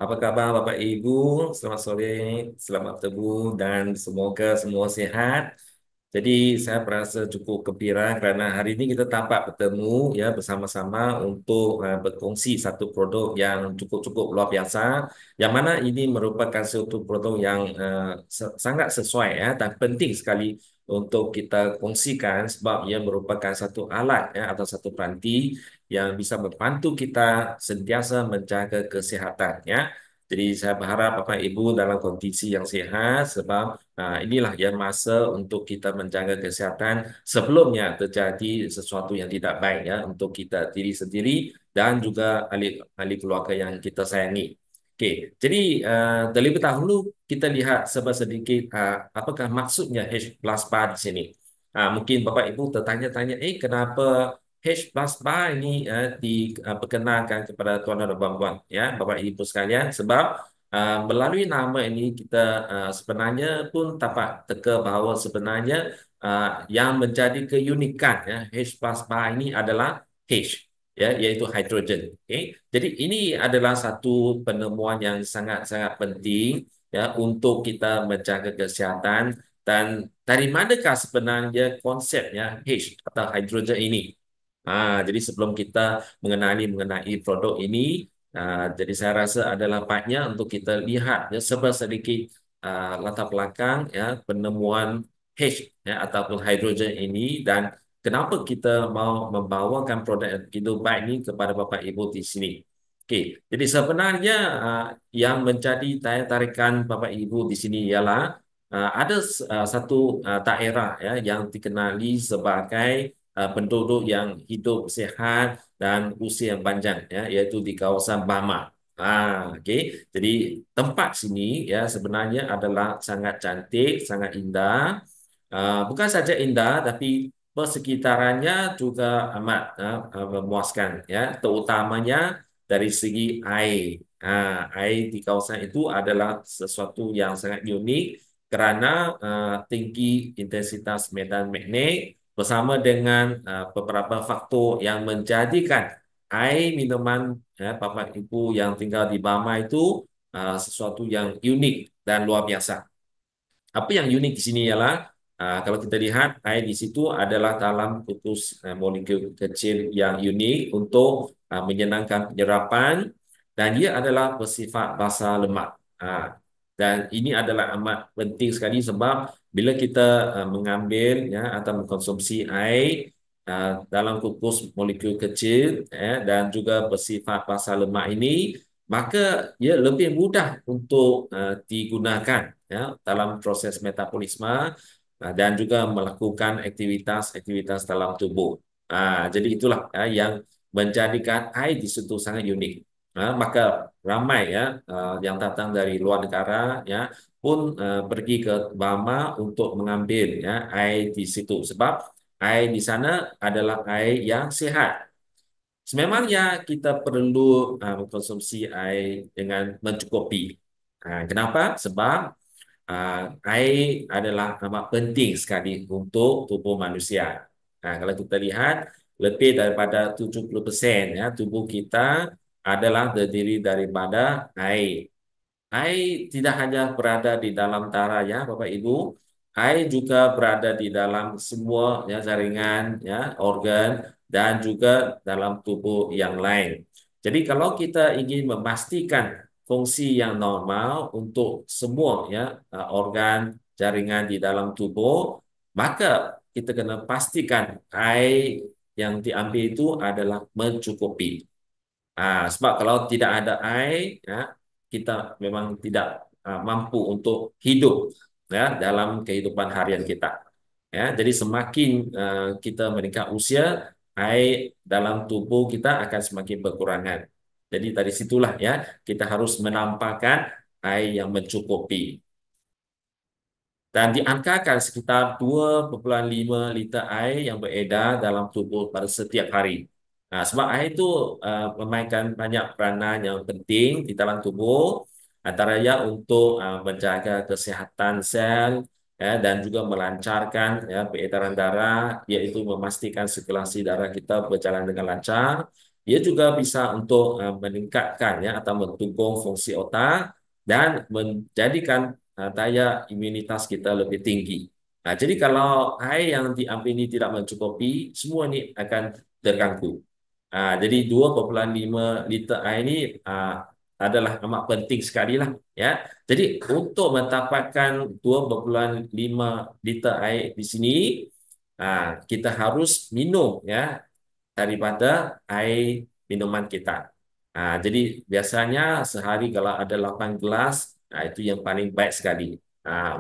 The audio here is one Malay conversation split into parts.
Apa kabar Bapak Ibu? Selamat sore, selamat bertemu dan semoga semua sehat. Jadi saya merasa cukup gembira kerana hari ini kita dapat bertemu ya bersama-sama untuk berkongsi satu produk yang cukup-cukup luar biasa, yang mana ini merupakan suatu produk yang sangat sesuai ya dan penting sekali untuk kita kongsikan sebab ia merupakan satu alat ya atau satu peranti yang bisa membantu kita sentiasa menjaga kesihatan ya. Jadi saya berharap Bapak Ibu dalam kondisi yang sihat sebab inilah ya masa untuk kita menjaga kesihatan sebelumnya terjadi sesuatu yang tidak baik ya untuk kita diri sendiri dan juga ahli keluarga yang kita sayangi. Okey, jadi terlebih dahulu kita lihat sedikit apakah maksudnya H plus bar di sini. Mungkin Bapak Ibu tertanya-tanya, kenapa H plus bar ini diperkenalkan kepada tuan dan puan-puan ya Bapak Ibu sekalian sebab melalui nama ini kita sebenarnya pun dapat teka bahawa sebenarnya yang menjadi keunikan ya H plus bar ini adalah H ya iaitu hidrogen. Okay? Jadi ini adalah satu penemuan yang sangat-sangat penting ya untuk kita menjaga kesihatan dan dari manakah sebenarnya konsepnya H atau hidrogen ini? Jadi sebelum kita mengenai produk ini, jadi saya rasa adalah baiknya untuk kita lihat ya sedikit latar belakang ya penemuan H ya ataupun hidrogen ini dan kenapa kita mau membawakan produk yang begitu baik ini kepada Bapak Ibu di sini. Okey, jadi sebenarnya yang menjadi daya tarikan Bapak Ibu di sini ialah ada satu daerah ya yang dikenali sebagai penduduk yang hidup sehat dan usia yang panjang ya iaitu di kawasan Bama. Okey. Jadi tempat sini ya sebenarnya adalah sangat cantik, sangat indah. Bukan saja indah tapi persekitarannya juga amat memuaskan ya, terutamanya dari segi air. Air di kawasan itu adalah sesuatu yang sangat unik kerana tinggi intensitas medan magnet bersama dengan beberapa faktor yang menjadikan air minuman ya, Bapak Ibu yang tinggal di Bama itu sesuatu yang unik dan luar biasa. Apa yang unik di sini ialah kalau kita lihat air di situ adalah dalam kutus molekul kecil yang unik untuk menyenangkan penyerapan dan dia adalah bersifat basa lemak. Dan ini adalah amat penting sekali sebab bila kita mengambil ya atau mengkonsumsi air dalam kukus molekul kecil dan juga bersifat basa lemak ini maka ia lebih mudah untuk digunakan ya dalam proses metabolisme dan juga melakukan aktivitas-aktivitas dalam tubuh. Jadi itulah yang menjadikan air di situ sangat unik. Maka ramai ya yang datang dari luar negara ya pun pergi ke Bama untuk mengambil ya air di situ sebab air di sana adalah air yang sehat. Sememangnya kita perlu mengkonsumsi air dengan mencukupi. Kenapa? Sebab uh, air adalah amat penting sekali untuk tubuh manusia. Kalau kita lihat, lebih daripada 70% ya, tubuh kita adalah terdiri daripada air. Air tidak hanya berada di dalam darah ya Bapak Ibu, air juga berada di dalam semua ya jaringan ya organ dan juga dalam tubuh yang lain. Jadi kalau kita ingin memastikan fungsi yang normal untuk semua ya organ jaringan di dalam tubuh, maka kita kena pastikan air yang diambil itu adalah mencukupi. Sebab kalau tidak ada air, ya, kita memang tidak mampu untuk hidup ya dalam kehidupan harian kita. Ya, jadi semakin kita meningkat usia, air dalam tubuh kita akan semakin berkurangan. Jadi dari situlah ya kita harus menampakkan air yang mencukupi. Dan diangkakan sekitar 2,5 liter air yang beredar dalam tubuh pada setiap hari. Sebab air itu memainkan banyak peranan yang penting di dalam tubuh, antaranya untuk menjaga kesihatan sel ya, dan juga melancarkan ya, peredaran darah, iaitu memastikan sirkulasi darah kita berjalan dengan lancar Ia juga bisa untuk meningkatkan ya atau mendukung fungsi otak dan menjadikan daya imunitas kita lebih tinggi. Nah, jadi kalau air yang diambil ini tidak mencukupi, semua ini akan terganggu. Jadi 2,5 liter air ini adalah amat penting sekali lah ya. Jadi untuk mendapatkan 2,5 liter air di sini, kita harus minum ya daripada air minuman kita. Jadi biasanya sehari kalau ada 8 gelas, itu yang paling baik sekali.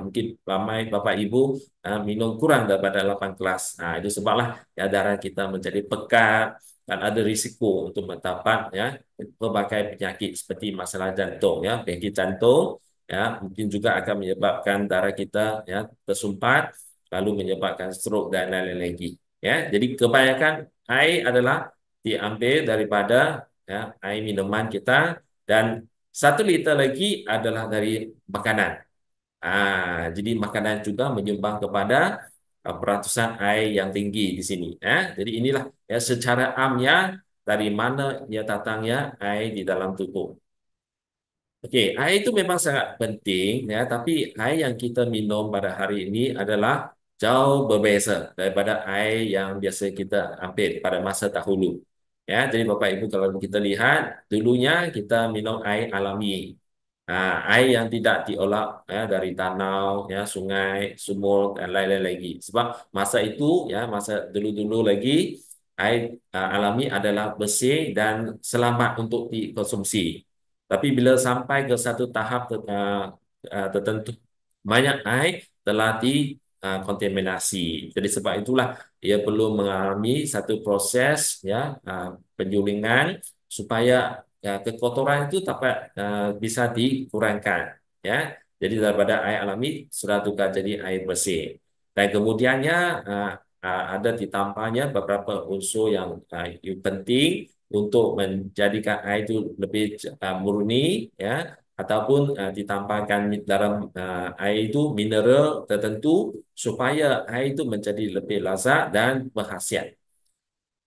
Mungkin ramai Bapak Ibu minum kurang daripada 8 gelas. Itu sebablah ya darah kita menjadi pekat dan ada risiko untuk mendapat ya berbagai penyakit seperti masalah jantung ya, penyakit jantung ya, mungkin juga akan menyebabkan darah kita ya tersumpat lalu menyebabkan stroke dan lain-lain lagi. Ya, jadi kebanyakan air adalah diambil daripada ya, air minuman kita dan 1 liter lagi adalah dari makanan. Jadi makanan juga menyumbang kepada peratusan air yang tinggi di sini. Ya. Jadi inilah ya secara amnya dari mana ya datangnya air di dalam tubuh. Oke, air itu memang sangat penting ya, tapi air yang kita minum pada hari ini adalah jauh berbeza daripada air yang biasa kita ambil pada masa dahulu. Ya, jadi Bapak Ibu kalau kita lihat dulunya kita minum air alami. Air yang tidak diolah ya dari danau, ya sungai, sumur dan lain-lain lagi. Sebab masa itu ya masa dulu-dulu lagi air alami adalah bersih dan selamat untuk dikonsumsi. Tapi bila sampai ke satu tahap tertentu, banyak air telah dikontaminasi. Jadi sebab itulah ia perlu mengalami satu proses ya penyulingan supaya ya, kekotoran itu dapat bisa dikurangkan. Ya, jadi daripada air alami sudah tukar jadi air bersih. Dan kemudiannya ada ditambahnya beberapa unsur yang penting untuk menjadikan air itu lebih murni ya ataupun ditambahkan dalam air itu mineral tertentu supaya air itu menjadi lebih lazat dan berkhasiat.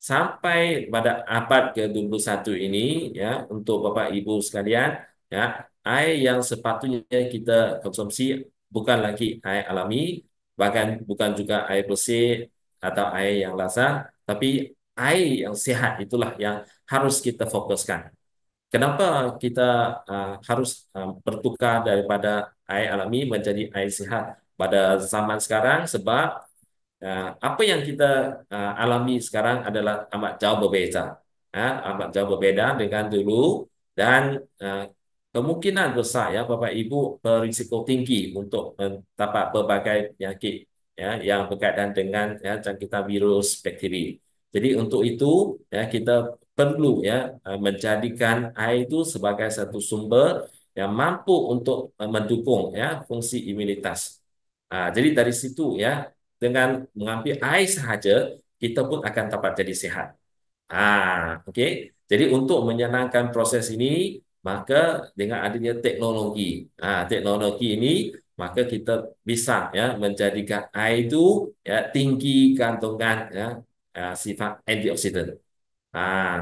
Sampai pada abad ke-21 ini ya untuk Bapak Ibu sekalian ya air yang sepatutnya kita konsumsi bukan lagi air alami bahkan bukan juga air bersih atau air yang lazat tapi air yang sehat itulah yang harus kita fokuskan. Kenapa kita harus bertukar daripada air alami menjadi air sehat pada zaman sekarang? Sebab apa yang kita alami sekarang adalah amat jauh berbeza, amat jauh berbeda dengan dulu dan uh, kemungkinan besar ya Bapak Ibu berisiko tinggi untuk mendapat berbagai penyakit ya yang berkaitan dengan ya jangkitan virus bakteri. Jadi untuk itu ya kita perlu ya menjadikan air itu sebagai satu sumber yang mampu untuk mendukung ya fungsi imunitas. Jadi dari situ ya dengan mengambil air sahaja, kita pun akan dapat jadi sehat. Oke. Jadi untuk menyenangkan proses ini, maka dengan adanya teknologi, teknologi ini, maka kita bisa ya menjadikan air itu ya tinggi kandungan ya sifat antioksidan.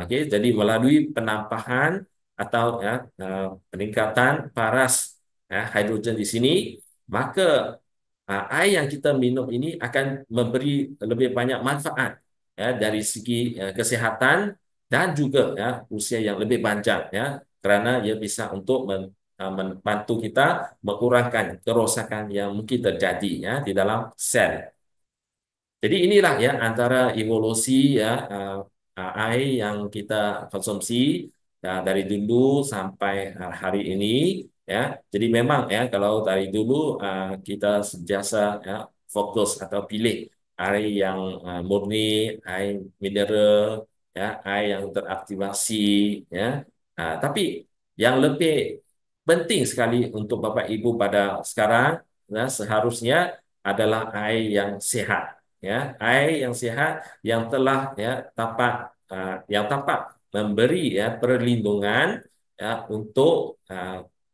Oke, jadi melalui penambahan atau ya peningkatan paras ya, hidrogen di sini, maka air yang kita minum ini akan memberi lebih banyak manfaat ya dari segi kesehatan dan juga ya usia yang lebih panjang ya karena ia bisa untuk membantu kita mengurangkan kerosakan yang mungkin terjadi ya di dalam sel. Jadi inilah ya antara evolusi ya air yang kita konsumsi ya, dari dulu sampai hari ini ya. Jadi memang ya kalau dari dulu kita sentiasa ya fokus atau pilih air yang murni, air mineral, ya air yang teraktivasi ya. Tapi yang lebih penting sekali untuk Bapak Ibu pada sekarang ya, seharusnya adalah air yang sehat ya air yang sehat yang telah ya yang dapat memberi ya perlindungan ya untuk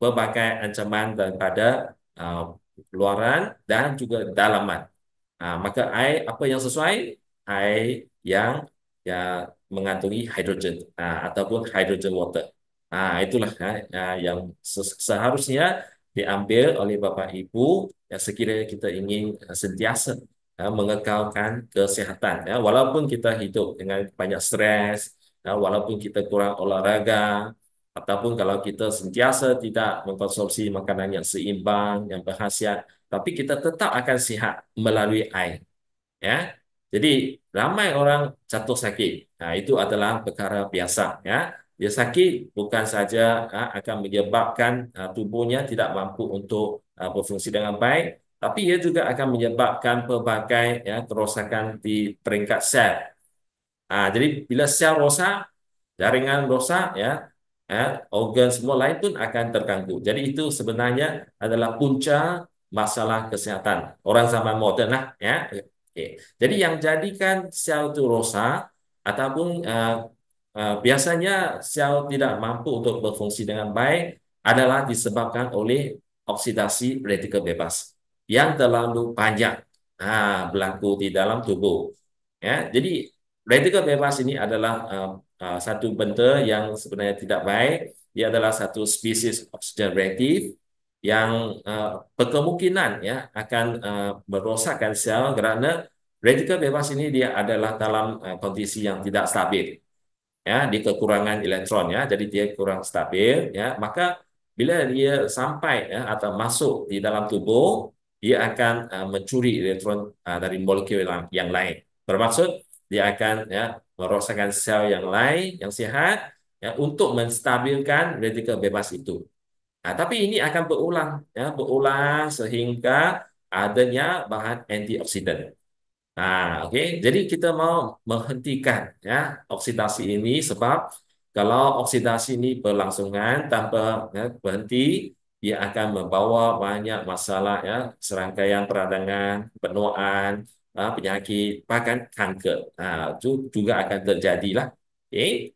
berbagai ancaman daripada uh, luaran dan juga dalaman. Maka air apa yang sesuai? Air yang ya mengandungi hidrogen ataupun hydrogen water. Itulah yang seharusnya diambil oleh Bapak Ibu ya sekiranya kita ingin sentiasa mengekalkan kesehatan ya walaupun kita hidup dengan banyak stres ya, walaupun kita kurang olahraga ataupun kalau kita sentiasa tidak mengkonsumsi makanan yang seimbang yang berkhasiat tapi kita tetap akan sihat melalui air ya. Jadi ramai orang jatuh sakit. Nah, itu adalah perkara biasa ya. Dia sakit bukan saja akan menyebabkan tubuhnya tidak mampu untuk berfungsi dengan baik, tapi ia juga akan menyebabkan pelbagai ya kerosakan di peringkat sel. Jadi bila sel rosak, jaringan rosak ya, organ semua lain pun akan terganggu. Jadi itu sebenarnya adalah punca masalah kesehatan orang zaman moden lah ya. Oke. Jadi yang jadikan sel itu rosak ataupun biasanya sel tidak mampu untuk berfungsi dengan baik adalah disebabkan oleh oksidasi radikel bebas yang terlalu banyak berlaku di dalam tubuh. Ya, jadi radikel bebas ini adalah satu benda yang sebenarnya tidak baik. Dia adalah satu spesies oksigen reaktif yang berkemungkinan ya akan merosakkan sel kerana radikel bebas ini dia adalah dalam kondisi yang tidak stabil ya di kekurangan elektron ya jadi dia kurang stabil ya maka bila dia sampai ya atau masuk di dalam tubuh dia akan mencuri elektron dari molekul yang lain bermaksud dia akan ya merosakkan sel yang lain yang sehat ya untuk menstabilkan radikel bebas itu. Tapi ini akan berulang ya berulang sehingga adanya bahan antioksidan. Oke. Jadi kita mau menghentikan ya oksidasi ini sebab kalau oksidasi ini berlangsungan tanpa ya, berhenti, dia akan membawa banyak masalah ya, serangkaian peradangan, penuaan, penyakit, bahkan kanker. Itu juga akan terjadi lah. Oke.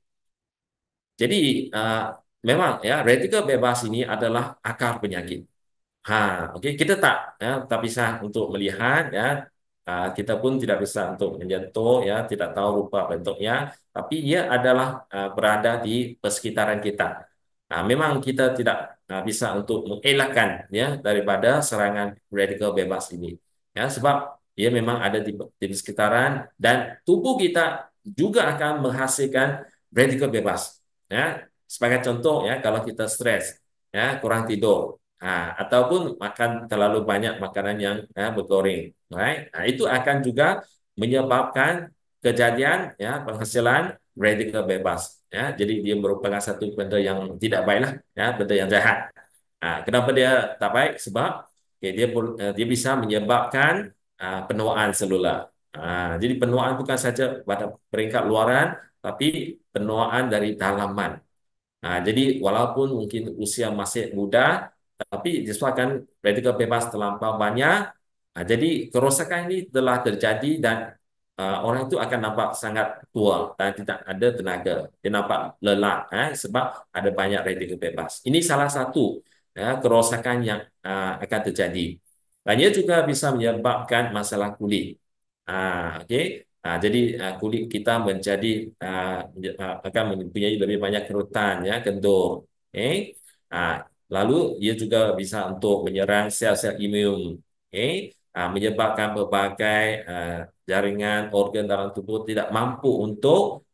Jadi uh, memang ya radikel bebas ini adalah akar penyakit. Oke, kita tak bisa untuk melihat ya. Kita pun tidak bisa untuk menyentuh ya, tidak tahu rupa bentuknya, tapi ia adalah berada di persekitaran kita. Memang kita tidak bisa untuk mengelakkan ya daripada serangan radikal bebas ini. Ya, sebab ia memang ada di sekitaran dan tubuh kita juga akan menghasilkan radikal bebas. Ya, sebagai contoh ya, kalau kita stres, ya kurang tidur, ataupun makan terlalu banyak makanan yang bergoreng, right? Itu akan juga menyebabkan kejadian ya penghasilan radikal bebas. Ya, jadi dia merupakan satu benda yang tidak baik lah, ya, benda yang jahat. Kenapa dia tak baik? Sebab okay, dia bisa menyebabkan penuaan selular. Jadi penuaan bukan saja pada peringkat luaran, tapi penuaan dari dalaman. Jadi walaupun mungkin usia masih muda, tapi disebabkan radikal bebas terlampau banyak, jadi kerosakan ini telah terjadi dan orang itu akan nampak sangat tua dan tidak ada tenaga. Dia nampak lelah sebab ada banyak radikal bebas. Ini salah satu kerosakan yang akan terjadi. Dan ia juga bisa menyebabkan masalah kulit. Okey. Jadi kulit kita menjadi akan mempunyai lebih banyak kerutan ya, kendur. Okay. Ah, Lalu ia juga bisa untuk menyerang sel-sel imun. Okay. Menyebabkan berbagai jaringan organ dalam tubuh tidak mampu untuk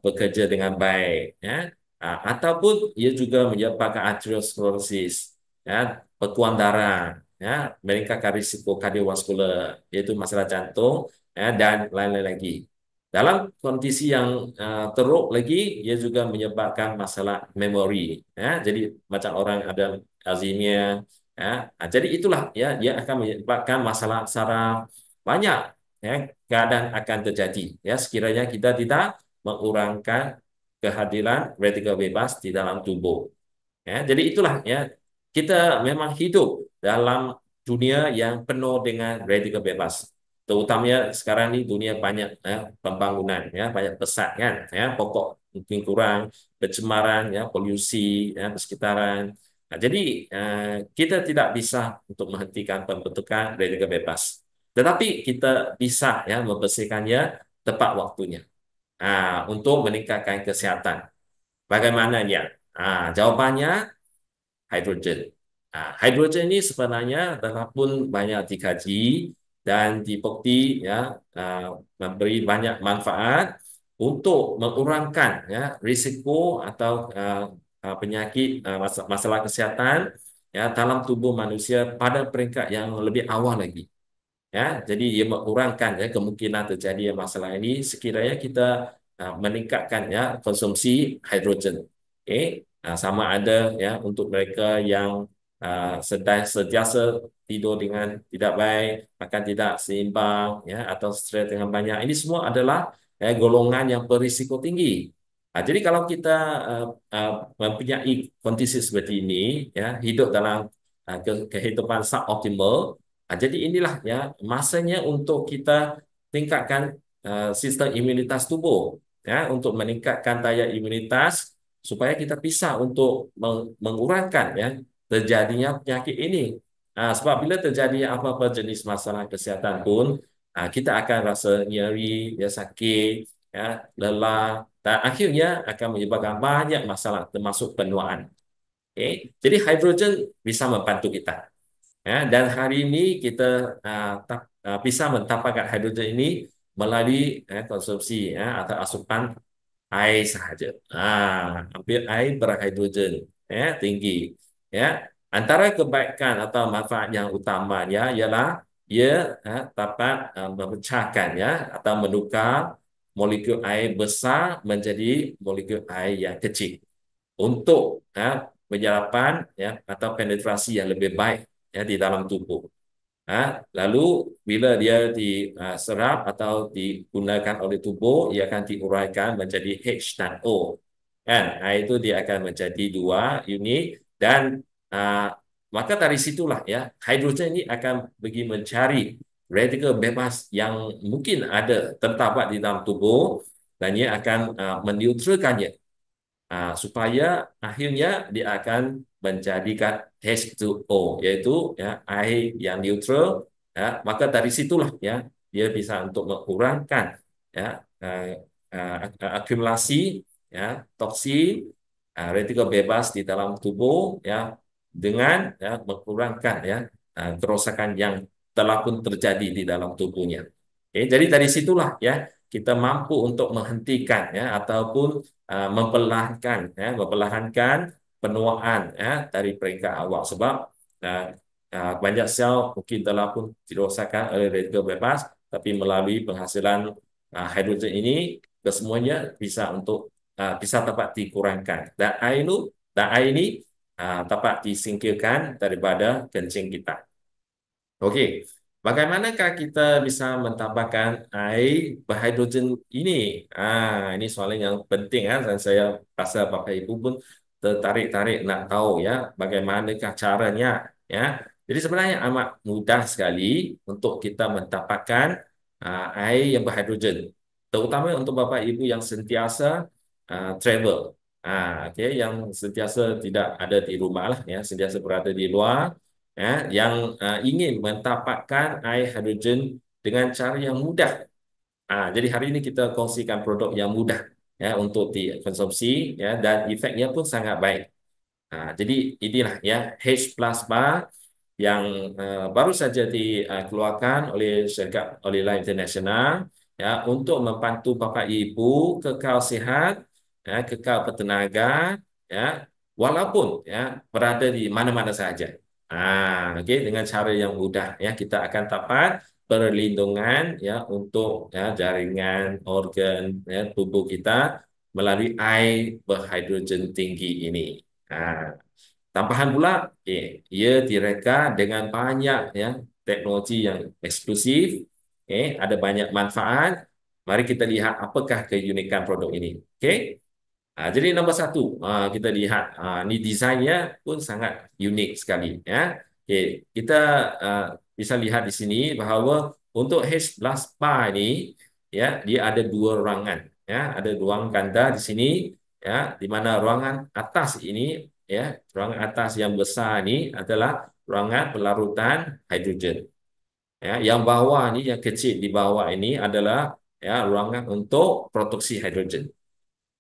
bekerja dengan baik ya. Ataupun ia juga menyebabkan arteriosklerosis ya, bekuan darah ya, meningkatkan risiko kardiovaskular yaitu masalah jantung dan lain-lain lagi. Dalam kondisi yang teruk lagi, ia juga menyebabkan masalah memori. Ya. Jadi macam orang ada Alzheimer. Ya. Jadi itulah ya, dia akan menyebabkan masalah saraf banyak. Ya, keadaan akan terjadi. Ya, sekiranya kita tidak mengurangkan kehadiran radikal bebas di dalam tubuh. Ya, jadi itulah ya kita memang hidup dalam dunia yang penuh dengan radikal bebas. Terutamanya sekarang ini dunia banyak pembangunan ya banyak pesat kan ya pokok mungkin kurang pencemaran ya polusi ya persekitaran. Jadi kita tidak bisa untuk menghentikan pembentukan radikal bebas. Tetapi kita bisa ya membersihkannya tepat waktunya. untuk meningkatkan kesihatan. Bagaimana dia? Jawabannya hidrogen. Hidrogen ini sebenarnya telah pun banyak dikaji dan dibukti ya memberi banyak manfaat untuk mengurangkan ya risiko atau penyakit masalah kesihatan ya dalam tubuh manusia pada peringkat yang lebih awal lagi. Ya, jadi ia mengurangkan ya kemungkinan terjadi masalah ini sekiranya kita meningkatkan ya konsumsi hidrogen. Okey. Sama ada ya untuk mereka yang sedang sentiasa tidur dengan tidak baik, makan tidak seimbang ya atau stres dengan banyak. Ini semua adalah golongan yang berisiko tinggi. Jadi kalau kita uh, uh, mempunyai kondisi seperti ini ya hidup dalam kehidupan suboptimal. Jadi inilah ya masanya untuk kita tingkatkan sistem imunitas tubuh ya untuk meningkatkan daya imunitas supaya kita bisa untuk mengurangkan ya terjadinya penyakit ini. Sebab bila terjadi apa-apa jenis masalah kesihatan pun kita akan rasa nyeri, ya sakit, ya lelah dan akhirnya akan menyebabkan banyak masalah termasuk penuaan. Okay? Jadi hidrogen bisa membantu kita. Ya, dan hari ini kita bisa mentapakkan hidrogen ini melalui konsumsi ya, atau asupan air sahaja. Ambil air berhidrogen ya, tinggi. Ya, antara kebaikan atau manfaat yang utamanya ialah ia dapat memecahkan ya atau menukar molekul air besar menjadi molekul air yang kecil untuk penyerapan ya atau penetrasi yang lebih baik ya di dalam tubuh. Lalu bila dia diserap atau digunakan oleh tubuh, ia akan diuraikan menjadi H dan O. Kan? Itu dia akan menjadi dua unit dan uh, maka dari situlah ya hidrogen ini akan pergi mencari radikal bebas yang mungkin ada terdapat di dalam tubuh dan ia akan meneutralkannya supaya akhirnya dia akan menjadikan H2O yaitu ya air yang neutral ya maka dari situlah ya dia bisa untuk mengurangkan ya uh, akumulasi ya toksin radikal bebas di dalam tubuh ya dengan ya mengurangkan ya kerosakan yang telah pun terjadi di dalam tubuhnya. Jadi dari situlah ya kita mampu untuk menghentikan ya ataupun memperlahankan penuaan ya dari peringkat awal sebab uh, banyak sel mungkin telah pun dirosakkan oleh radikal bebas tapi melalui penghasilan hidrogen ini kesemuanya bisa untuk bisa dapat dikurangkan dan air ini dapat disingkirkan daripada kencing kita. Okey, bagaimanakah kita bisa mentambahkan air berhidrogen ini? Ini soalan yang penting dan saya rasa Bapak Ibu pun tertarik-tarik nak tahu ya bagaimanakah caranya ya. Jadi sebenarnya amat mudah sekali untuk kita mentambahkan air yang berhidrogen, terutama untuk Bapak Ibu yang sentiasa travel. Okey, yang sentiasa tidak ada di rumah lah ya, sentiasa berada di luar ya, yang ingin mentapakkan air hidrogen dengan cara yang mudah. Jadi hari ini kita kongsikan produk yang mudah ya untuk dikonsumsi ya dan efeknya pun sangat baik. Jadi inilah ya H plasma yang baru saja dikeluarkan oleh Syarikat Olila Internasional ya untuk membantu Bapak Ibu kekal sihat ya kekal bertenaga ya walaupun ya berada di mana-mana saja. Okey dengan cara yang mudah ya kita akan dapat perlindungan ya untuk ya jaringan organ ya tubuh kita melalui air berhidrogen tinggi ini. Tambahan pula, ia direka dengan banyak ya teknologi yang eksklusif, ada banyak manfaat. Mari kita lihat apakah keunikan produk ini. Okey. Jadi nombor satu, kita lihat ni desainnya pun sangat unik sekali ya. Okey, kita bisa lihat di sini bahawa untuk H plus bar ini ya dia ada dua ruangan ya, ada ruang ganda di sini ya, di mana ruangan atas ini ya, ruangan atas yang besar ini adalah ruangan pelarutan hidrogen. Ya, yang bawah ni yang kecil di bawah ini adalah ya ruangan untuk produksi hidrogen.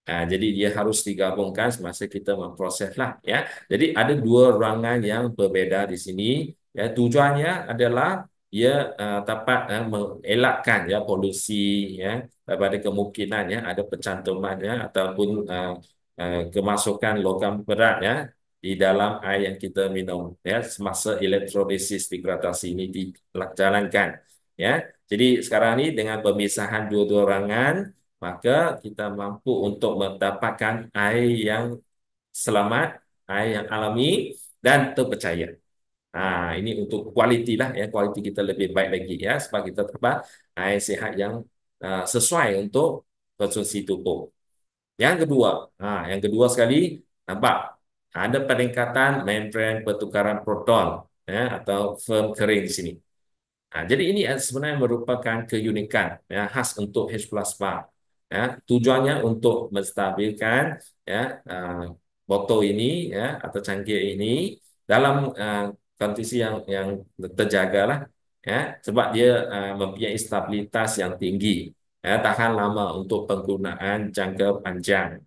Jadi dia harus digabungkan semasa kita memproses lah ya. Jadi ada dua ruangan yang berbeda di sini. Ya, tujuannya adalah ia dapat mengelakkan ya polusi ya daripada kemungkinan ya ada pencantuman ya ataupun kemasukan logam berat ya di dalam air yang kita minum ya semasa elektrolisis degradasi ini dijalankan ya. Jadi sekarang ini dengan pemisahan dua-dua ruangan maka kita mampu untuk mendapatkan air yang selamat, air yang alami dan terpercaya. Ini untuk kualiti lah ya, kualiti kita lebih baik lagi ya, sebab kita dapat air sihat yang sesuai untuk konsumsi tubuh. Yang kedua sekali nampak ada peningkatan membran pertukaran proton ya, atau film kering di sini. Jadi ini sebenarnya merupakan keunikan ya, khas untuk H plasma. Ya, tujuannya untuk menstabilkan ya, botol ini ya, atau cangkir ini dalam kondisi yang terjaga lah ya, sebab dia mempunyai stabilitas yang tinggi ya, tahan lama untuk penggunaan jangka panjang.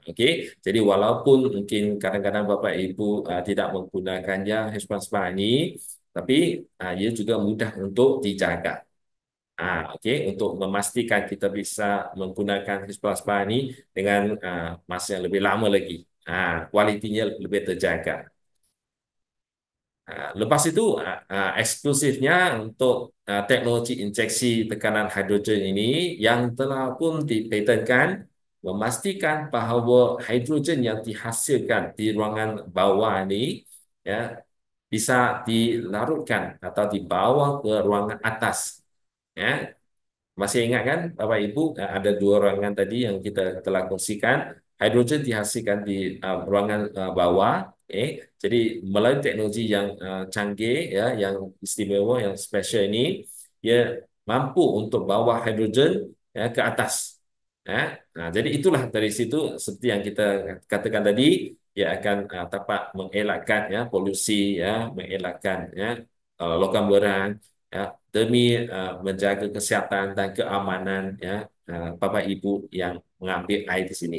Okey. Jadi walaupun mungkin kadang-kadang Bapak Ibu tidak menggunakannya H plasma ini, tapi ia juga mudah untuk dijaga. Okey, untuk memastikan kita bisa menggunakan hisplasma ini dengan masa yang lebih lama lagi. Kualitinya lebih terjaga. Lepas itu, eksklusifnya untuk teknologi injeksi tekanan hidrogen ini yang telah pun dipatenkan memastikan bahawa hidrogen yang dihasilkan di ruangan bawah ini ya bisa dilarutkan atau dibawa ke ruangan atas. Ya, masih ingat kan, Bapak Ibu, ada dua ruangan tadi yang kita telah kongsikan. Hidrogen dihasilkan di ruangan bawah. Jadi melalui teknologi yang canggih, ya, yang istimewa, yang special ini, ia mampu untuk bawa hidrogen ya, ke atas. Ya. Jadi itulah dari situ seperti yang kita katakan tadi, ia akan dapat mengelakkan ya polusi, ya, mengelakkan ya logam berat, ya, demi menjaga kesihatan dan keamanan ya Bapak Ibu yang mengambil air di sini.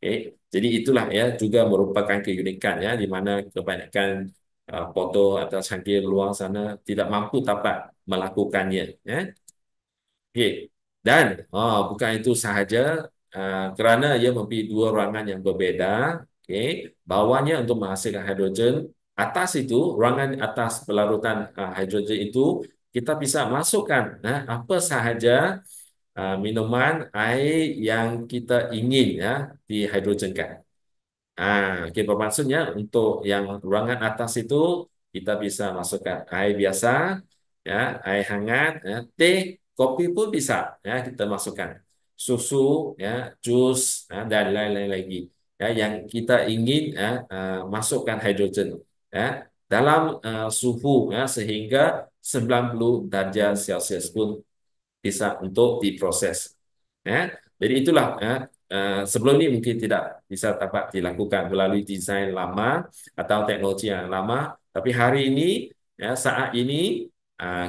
Okey. Jadi itulah ya juga merupakan keunikan ya di mana kebanyakan foto atau cangkir luar sana tidak mampu dapat melakukannya ya. Okey. Dan bukan itu sahaja kerana ia mempunyai dua ruangan yang berbeza. Okey. Bawahnya untuk menghasilkan hidrogen, atas itu ruangan atas pelarutan hidrogen itu kita bisa masukkan apa sahaja minuman air yang kita ingin ya dihidrogenkan. Okey, bermaksudnya untuk yang ruangan atas itu kita bisa masukkan air biasa, ya, air hangat, ya, teh, kopi pun bisa, ya, kita masukkan susu, ya, jus, ya, dan lain-lain lagi, ya, yang kita ingin ya, masukkan hidrogen, ya, dalam suhu ya sehingga 90 darjah Celsius pun bisa untuk diproses. Ya. Jadi itulah ya, sebelum ini mungkin tidak bisa dapat dilakukan melalui desain lama atau teknologi yang lama, tapi hari ini ya saat ini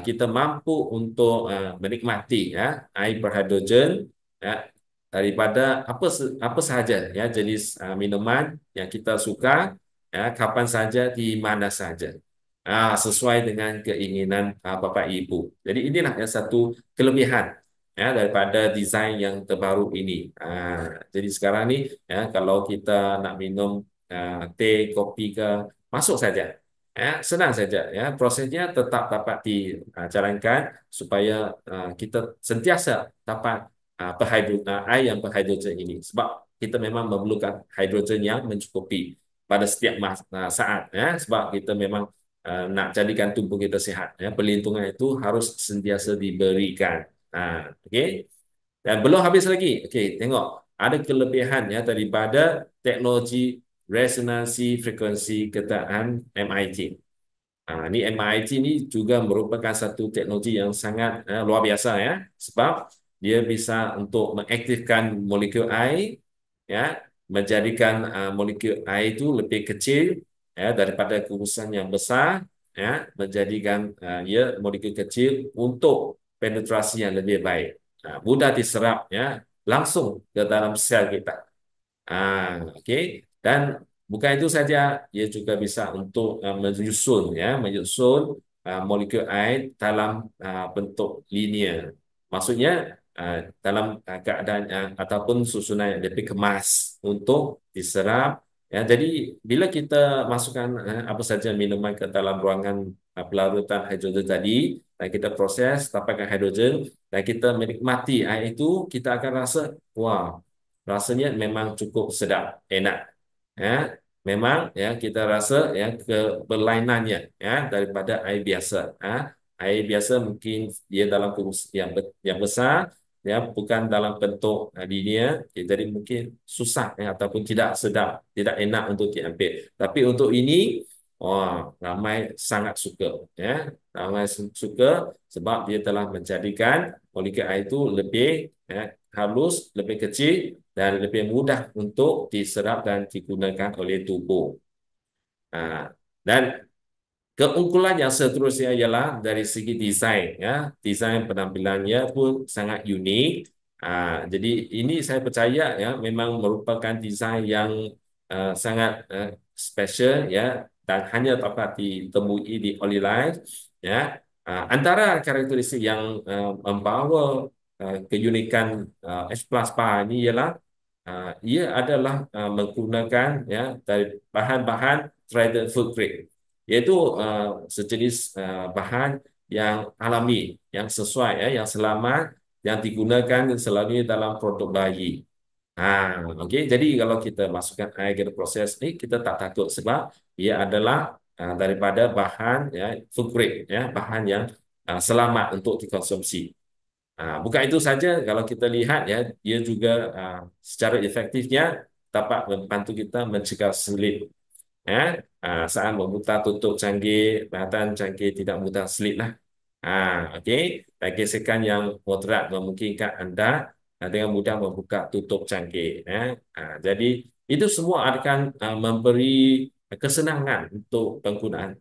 kita mampu untuk menikmati ya air berhidrogen ya daripada apa sahaja ya jenis minuman yang kita suka ya kapan saja di mana saja. Sesuai dengan keinginan Bapak Ibu. Jadi inilah yang satu kelebihan ya daripada desain yang terbaru ini. Jadi sekarang ni ya kalau kita nak minum teh, kopi ke masuk saja. Ya, senang saja ya. Prosesnya tetap dapat dijalankan supaya kita sentiasa dapat air yang berhidrogen ini. Sebab kita memang memerlukan hidrogen yang mencukupi pada setiap saat ya. Sebab kita memang nak jadikan tubuh kita sihat ya. Perlindungan itu harus sentiasa diberikan. Okey. Dan belum habis lagi. Okey, tengok. Ada kelebihan ya daripada teknologi resonansi frekuensi ketaan MIT. Ini MIT ini juga merupakan satu teknologi yang sangat luar biasa ya. Sebab dia bisa untuk mengaktifkan molekul air ya, menjadikan molekul air itu lebih kecil ya daripada kurusan yang besar ya, menjadikan ia molekul kecil untuk penetrasi yang lebih baik. mudah diserap ya langsung ke dalam sel kita. Oke. Dan bukan itu saja, ia juga bisa untuk menyusun menyusun molekul air dalam bentuk linear. Maksudnya dalam keadaan ataupun susunan yang lebih kemas untuk diserap. Ya, jadi bila kita masukkan apa saja minuman ke dalam ruangan pelarutan hidrogen tadi, dan kita proses dapatkan hidrogen dan kita menikmati air itu, kita akan rasa wah, rasanya memang cukup sedap, enak. Ya, memang ya kita rasa ya keberlainannya ya daripada air biasa. Air biasa mungkin dia dalam kurus yang besar, ya bukan dalam bentuk linear, ya, jadi mungkin susah ya ataupun tidak sedap, tidak enak untuk diambil. Tapi untuk ini, oh, ramai sangat suka ya, ramai suka sebab dia telah menjadikan molekul air itu lebih ya, halus, lebih kecil dan lebih mudah untuk diserap dan digunakan oleh tubuh. Dan keunggulan yang seterusnya ialah dari segi desain, ya, desain penampilannya pun sangat unik. Jadi ini saya percaya ya memang merupakan desain yang sangat special ya dan hanya dapat ditemui di Olive ya. Antara karakteristik yang membawa keunikan H plus bar ini ialah ia adalah menggunakan ya dari bahan-bahan traded food grade, yaitu sejenis bahan yang alami, yang sesuai, ya, yang selamat, yang digunakan selalu dalam produk bayi. Okey. Jadi kalau kita masukkan air ke proses ini, kita tak takut sebab ia adalah daripada bahan ya food grade, ya, bahan yang selamat untuk dikonsumsi. Bukan itu saja, kalau kita lihat ya, dia juga secara efektifnya dapat membantu kita mencegah selip ya, saat membuka tutup cangkir, peralatan cangkir tidak mudah selip lah. Okey, dan gesekan yang moderat memungkinkan anda dengan mudah membuka tutup cangkir. Ya. Jadi itu semua akan memberi kesenangan untuk penggunaan.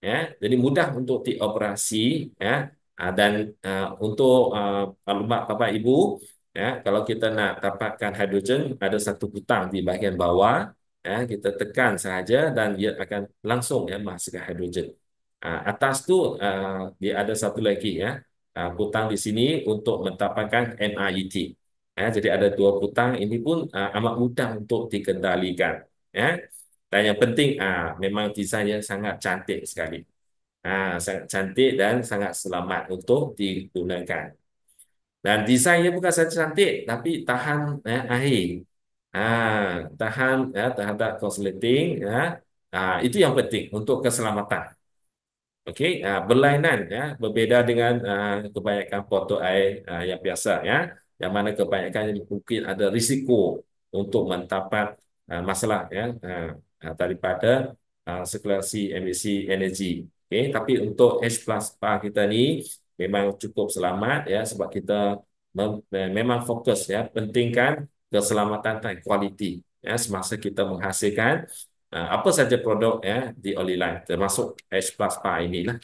Ya, jadi mudah untuk dioperasi ya. Dan untuk maklumat Bapak Ibu ya, kalau kita nak dapatkan hidrogen ada satu butang di bahagian bawah ya, kita tekan sahaja dan dia akan langsung ya menghasilkan hidrogen. Atas tu dia ada satu lagi ya, butang di sini untuk mendapatkan MIET. Ya, jadi ada dua butang ini pun amat mudah untuk dikendalikan ya. Dan yang penting memang desainnya sangat cantik sekali. Sangat cantik dan sangat selamat untuk digunakan. Dan desainnya bukan saja cantik, tapi tahan air. Tahan ya, terhadap korsleting ya. Itu yang penting untuk keselamatan. Okey, berlainan ya, berbeza dengan kebanyakan botol air yang biasa ya, yang mana kebanyakan mungkin ada risiko untuk mendapat masalah ya daripada sirkulasi emisi energi. Okey, tapi untuk H plus bar kita ni memang cukup selamat ya sebab kita memang fokus ya pentingkan keselamatan dan kualiti ya semasa kita menghasilkan apa saja produk ya di Oliline termasuk H plus bar inilah.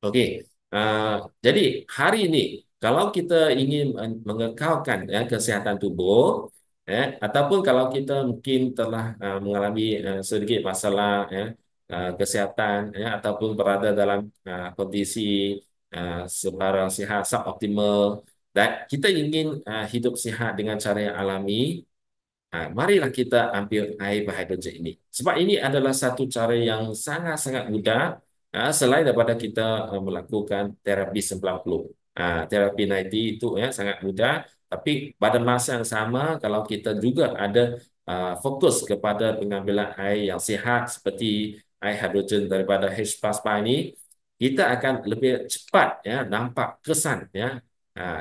Okey, uh, jadi hari ini kalau kita ingin mengekalkan ya kesihatan tubuh, ataupun kalau kita mungkin telah mengalami sedikit masalah ya kesihatan ya ataupun berada dalam kondisi sebarang sihat suboptimal dan kita ingin hidup sihat dengan cara yang alami. Marilah kita ambil air berhidrogen ini. Sebab ini adalah satu cara yang sangat-sangat mudah selain daripada kita melakukan terapi 90. Terapi 90 itu ya sangat mudah, tapi pada masa yang sama kalau kita juga ada fokus kepada pengambilan air yang sihat seperti air hidrogen daripada H plasma ini, kita akan lebih cepat ya nampak kesan ya.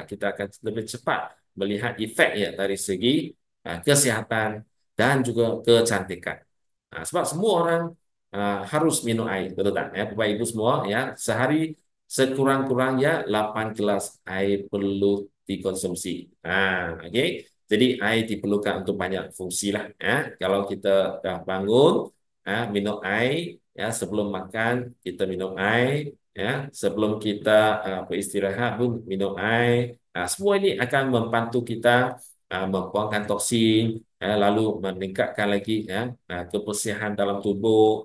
Kita akan lebih cepat melihat efek ya dari segi kesihatan dan juga kecantikan. Sebab semua orang harus minum air, betul tak? Ya, Bapak Ibu semua ya, sehari sekurang-kurangnya 8 gelas air perlu dikonsumsi. Okey. Jadi air diperlukan untuk banyak fungsi lah. Ya. Kalau kita dah bangun, minum air, ya sebelum makan kita minum air, ya, sebelum kita beristirahat pun minum air. Semua ini akan membantu kita membuangkan toksin, lalu meningkatkan lagi ya kebersihan dalam tubuh.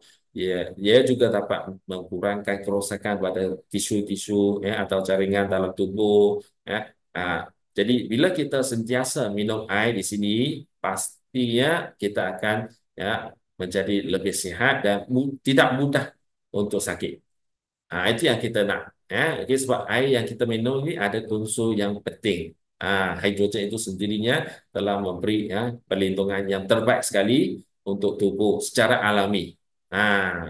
Dia juga dapat mengurangkan kerosakan pada tisu-tisu ya atau jaringan dalam tubuh ya. Ah, jadi bila kita sentiasa minum air di sini, pastinya kita akan ya menjadi lebih sehat dan tidak mudah untuk sakit. Itu yang kita nak. Ya, okay, sebab air yang kita minum ini ada unsur yang penting. Hidrogen itu sendirinya telah memberi ya, perlindungan yang terbaik sekali untuk tubuh secara alami.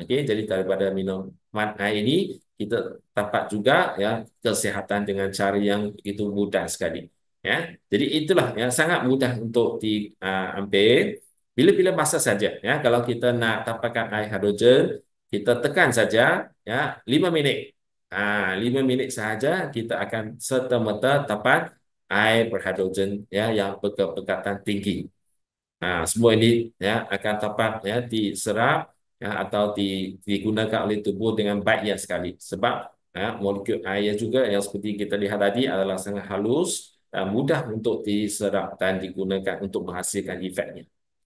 Okay, jadi daripada minuman air ini kita dapat juga ya kesehatan dengan cara yang begitu mudah sekali. Ya, jadi itulah yang sangat mudah untuk diambil. Bila-bila masa saja. Ya, kalau kita nak dapatkan air hidrogen, kita tekan saja ya 5 minit. 5 minit sahaja kita akan serta-merta dapat air berhidrogen ya yang berkepekatan tinggi. Semua ini ya akan dapat ya diserap ya atau digunakan oleh tubuh dengan baik ya sekali. Sebab molekul air juga yang seperti kita lihat tadi adalah sangat halus dan mudah untuk diserap dan digunakan untuk menghasilkan efeknya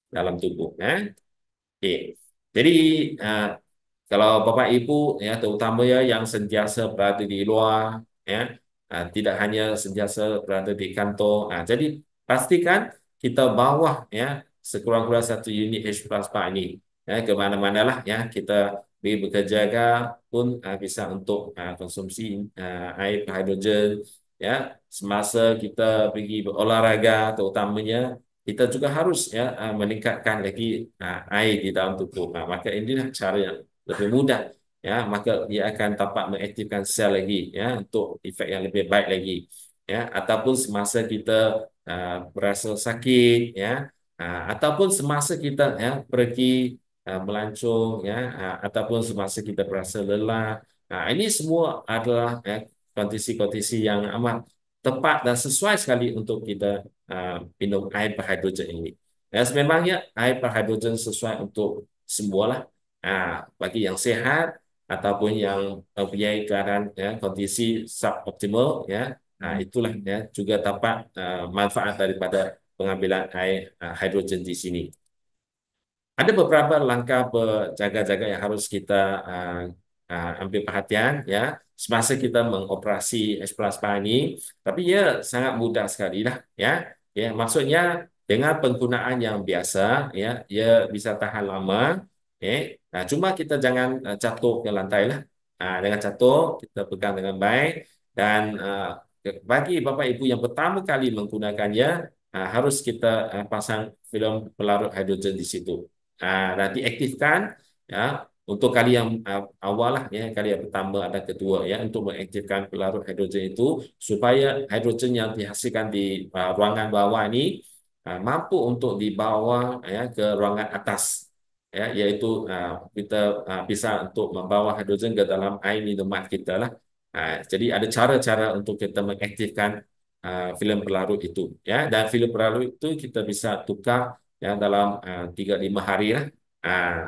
dalam tubuh. Okey. Jadi uh, kalau Bapak Ibu ya terutama ya yang sentiasa berada di luar ya tidak hanya sentiasa berada di kantor. Jadi pastikan kita bawa ya sekurang-kurang 1 unit H plasma ini ya ke mana-manalah ya kita pergi bekerja ke pun bisa untuk konsumsi air hidrogen ya semasa kita pergi berolahraga terutamanya kita juga harus ya meningkatkan lagi air di dalam tubuh. Maka inilah cara yang lebih mudah ya maka dia akan dapat mengaktifkan sel lagi ya untuk efek yang lebih baik lagi ya ataupun semasa kita berasa sakit ya ataupun semasa kita ya pergi melancong ya ataupun semasa kita berasa lelah. Ini semua adalah ya kondisi-kondisi yang amat tepat dan sesuai sekali untuk kita minum air berhidrogen ini. Ya, sememangnya air berhidrogen sesuai untuk semualah. Bagi yang sehat ataupun yang mempunyai keadaan ya, kondisi suboptimal ya, itulah ya juga dapat manfaat daripada pengambilan air hidrogen di sini. Ada beberapa langkah berjaga-jaga yang harus kita ambil perhatian ya semasa kita mengoperasi H plasma ini. Tapi ya sangat mudah sekali lah ya. Ya maksudnya dengan penggunaan yang biasa ya, ia bisa tahan lama. Ya. Cuma kita jangan jatuh ke lantai lah. Dengan jatuh kita pegang dengan baik dan bagi Bapak Ibu yang pertama kali menggunakannya harus kita pasang filem pelarut hidrogen di situ. Nanti aktifkan ya untuk kali yang awal lah ya kali yang pertama dan kedua ya untuk mengaktifkan pelarut hidrogen itu supaya hidrogen yang dihasilkan di ruangan bawah ini mampu untuk dibawa ya ke ruangan atas ya iaitu kita bisa untuk membawa hidrogen ke dalam air minuman kita lah. Jadi ada cara-cara untuk kita mengaktifkan filem pelarut itu ya dan filem pelarut itu kita bisa tukar ya dalam 3-5 hari lah.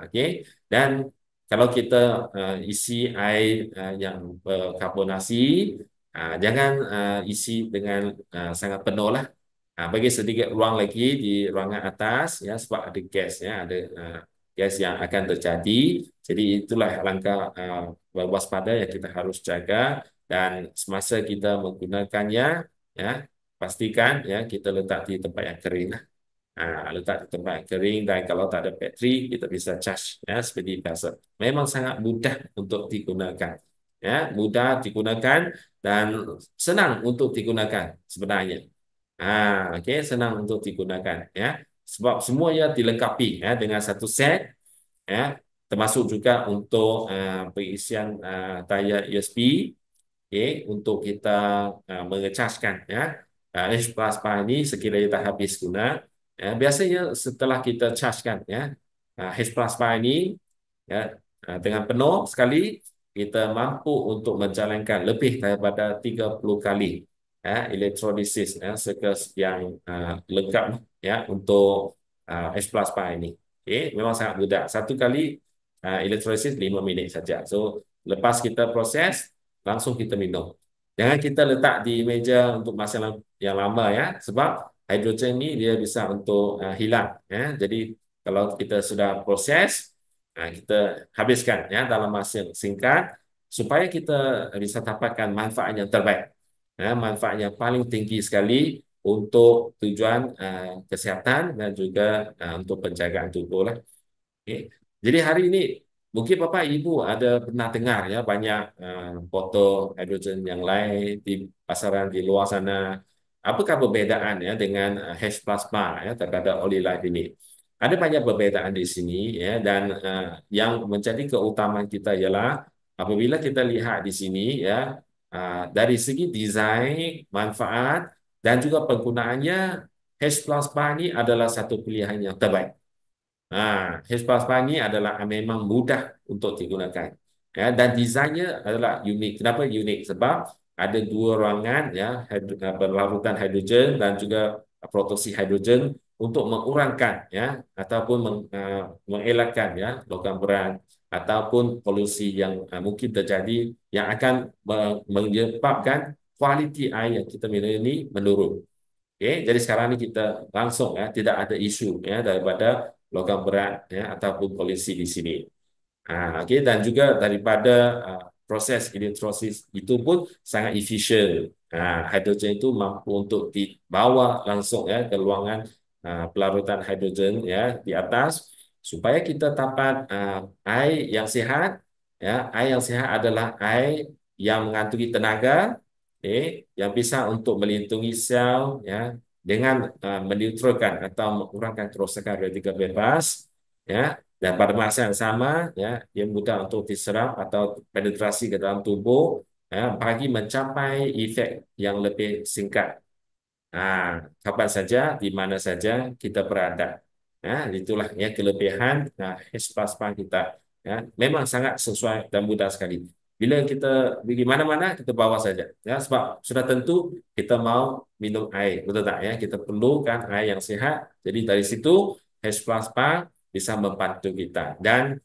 Okey. Dan kalau kita isi air yang berkarbonasi, jangan isi dengan sangat penuh lah. Bagi sedikit ruang lagi di ruangan atas ya sebab ada gas ya ada gas yang akan terjadi. Jadi itulah langkah berwaspada yang kita harus jaga dan semasa kita menggunakannya ya pastikan ya kita letak di tempat yang kering lah. Letak di tempat yang kering dan kalau tak ada bateri kita bisa charge ya seperti biasa. Memang sangat mudah untuk digunakan. Ya, mudah digunakan dan senang untuk digunakan sebenarnya. Okey, senang untuk digunakan ya. Sebab semuanya dilengkapi ya dengan satu set ya, termasuk juga untuk pengisian daya USB. Okey, untuk kita mengecaskan ya. H plasma ini sekiranya dah habis guna, ya, biasanya setelah kita chargekan ya H plasma ini ya dengan penuh sekali kita mampu untuk menjalankan lebih daripada 30 kali ya elektrolisis ya sekian lengkap ya untuk H plasma ini. Okey, memang sangat mudah. Satu kali elektrolisis 5 minit saja. So Lepas kita proses, langsung kita minum. Jangan kita letak di meja untuk masa yang lama ya, sebab hidrogen ini dia bisa untuk hilang ya. Jadi kalau kita sudah proses, kita habiskan ya dalam masa yang singkat supaya kita bisa dapatkan manfaat yang terbaik. Ya, manfaat yang paling tinggi sekali untuk tujuan kesihatan dan juga untuk penjagaan tubuh lah. Okey. Jadi hari ini mungkin Bapak Ibu ada pernah dengar ya banyak foto hidrogen yang lain di pasaran di luar sana. Apakah perbezaan ya dengan H plasma ya terhadap oli life ini? Ada banyak perbezaan di sini ya dan yang menjadi keutamaan kita ialah apabila kita lihat di sini ya dari segi desain, manfaat dan juga penggunaannya H plasma ini adalah satu pilihan yang terbaik. Hespa ini adalah memang mudah untuk digunakan. Ya, dan desainnya adalah unik. Kenapa unik? Sebab ada dua ruangan ya, berlarutan hidrogen dan juga protoksi hidrogen untuk mengurangkan ya ataupun mengelakkan ya logam berat ataupun polusi yang mungkin terjadi yang akan menyebabkan kualiti air yang kita minum ini menurun. Okey, jadi sekarang ini kita langsung ya tidak ada isu ya daripada logam berat ya ataupun polusi di sini. Okey, dan juga daripada proses elektrosis itu pun sangat efisien. Hidrogen itu mampu untuk dibawa langsung ya ke ruangan pelarutan hidrogen ya di atas supaya kita dapat air yang sihat. Ya, air yang sihat adalah air yang mengandungi tenaga, yang bisa untuk melindungi sel ya dengan meneutralkan atau mengurangkan kerosakan radikal bebas ya dan pada masa yang sama ya ia mudah untuk diserap atau penetrasi ke dalam tubuh ya bagi mencapai efek yang lebih singkat. Kapan saja, di mana saja kita berada. Itulah ya kelebihan Hespaspa kita. Ya, memang sangat sesuai dan mudah sekali. Bila kita pergi mana-mana, kita bawa saja. Ya, sebab sudah tentu kita mau minum air, betul tak? Ya, kita perlukan air yang sehat. Jadi dari situ Hespaspa bisa membantu kita. Dan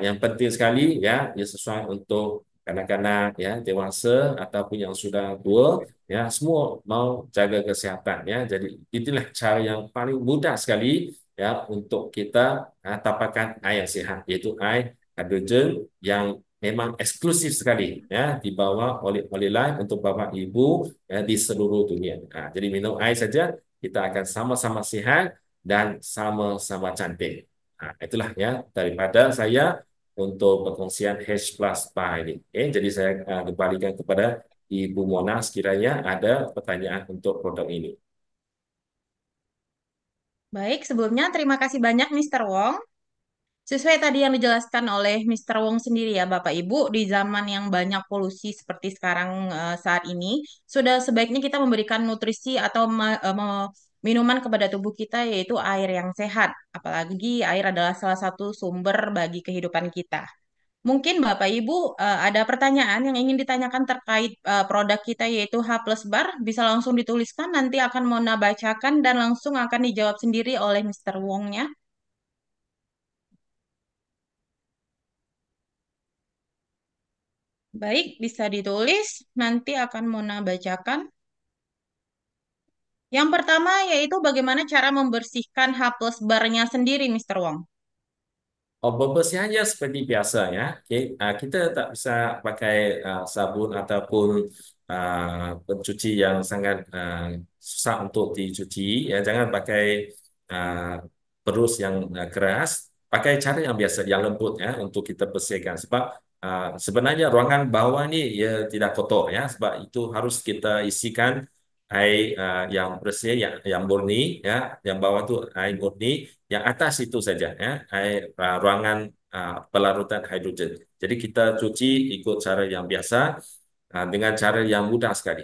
yang penting sekali ya, dia sesuai untuk kanak-kanak ya dewasa ataupun yang sudah tua ya semua mau jaga kesihatan ya jadi itulah cara yang paling mudah sekali ya untuk kita dapatkan air yang sehat yaitu air hidrogen yang memang eksklusif sekali ya dibawa oleh lain untuk bapak ibu ya, di seluruh dunia. Jadi minum air saja kita akan sama-sama sehat dan sama-sama cantik. Itulah ya daripada saya untuk perkongsian H plus PA ini. Jadi saya kembalikan kepada Ibu Mona sekiranya ada pertanyaan untuk produk ini. Baik, sebelumnya terima kasih banyak Mr. Wong. Sesuai tadi yang dijelaskan oleh Mr. Wong sendiri ya Bapak Ibu, di zaman yang banyak polusi seperti sekarang saat ini, sudah sebaiknya kita memberikan nutrisi atau minuman kepada tubuh kita yaitu air yang sehat. Apalagi air adalah salah satu sumber bagi kehidupan kita. Mungkin Bapak Ibu ada pertanyaan yang ingin ditanyakan terkait produk kita yaitu H plus bar, bisa langsung dituliskan nanti akan Mona bacakan dan langsung akan dijawab sendiri oleh Mr. Wong-nya. Baik, bisa ditulis, nanti akan Mona bacakan. Yang pertama yaitu bagaimana cara membersihkan H plus barnya sendiri, Mr. Wong. Pembersihannya seperti biasa ya. Okay. Kita tak bisa pakai sabun ataupun pencuci yang sangat susah untuk dicuci. Ya, jangan pakai uh, perus yang keras. Pakai cara yang biasa, yang lembut ya untuk kita bersihkan. Sebab sebenarnya ruangan bawah ni ia tidak kotor ya. Sebab itu harus kita isikan air yang bersih, yang murni ya. Yang bawah tu air murni. Yang atas itu saja ya, air ruangan pelarutan hidrogen. Jadi kita cuci ikut cara yang biasa dengan cara yang mudah sekali.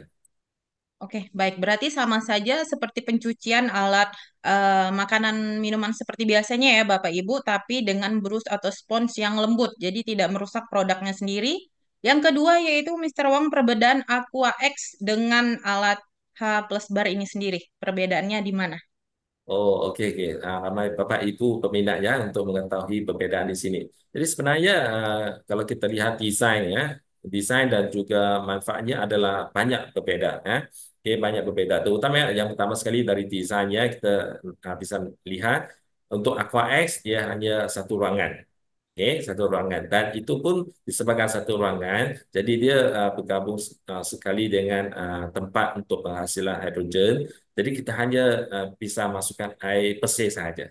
Oke, baik. Berarti sama saja seperti pencucian alat makanan minuman seperti biasanya ya Bapak Ibu, tapi dengan brush atau spons yang lembut, jadi tidak merusak produknya sendiri. Yang kedua yaitu Mr. Wong perbedaan Aqua X dengan alat H plus bar ini sendiri. Perbedaannya di mana? Oh, oke, oke. Ramai Bapak Ibu peminat ya untuk mengetahui perbedaan di sini. Jadi sebenarnya kalau kita lihat desain ya, desain dan juga manfaatnya adalah banyak berbeda ya. Oke, banyak berbeda. Terutama yang pertama sekali dari desainnya kita bisa lihat untuk Aqua X dia hanya satu ruangan. Oke, satu ruangan dan itu pun disebabkan satu ruangan, jadi dia bergabung sekali dengan tempat untuk penghasilan hidrogen. Jadi kita hanya bisa masukkan air bersih saja.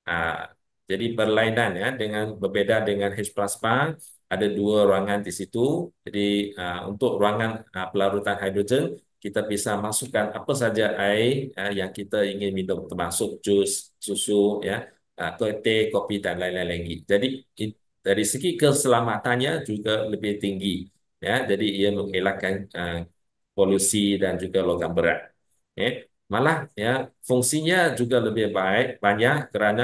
Ah, jadi berlainan ya dengan berbeda dengan H plasma ada dua ruangan di situ. Jadi untuk ruangan pelarutan hidrogen kita bisa masukkan apa saja air yang kita ingin minum termasuk jus, susu ya, teh, kopi dan lain-lain lagi. Jadi dari segi keselamatannya juga lebih tinggi ya. Jadi ia mengelakkan polusi dan juga logam berat. Ya. Malah ya fungsinya juga lebih baik banyak kerana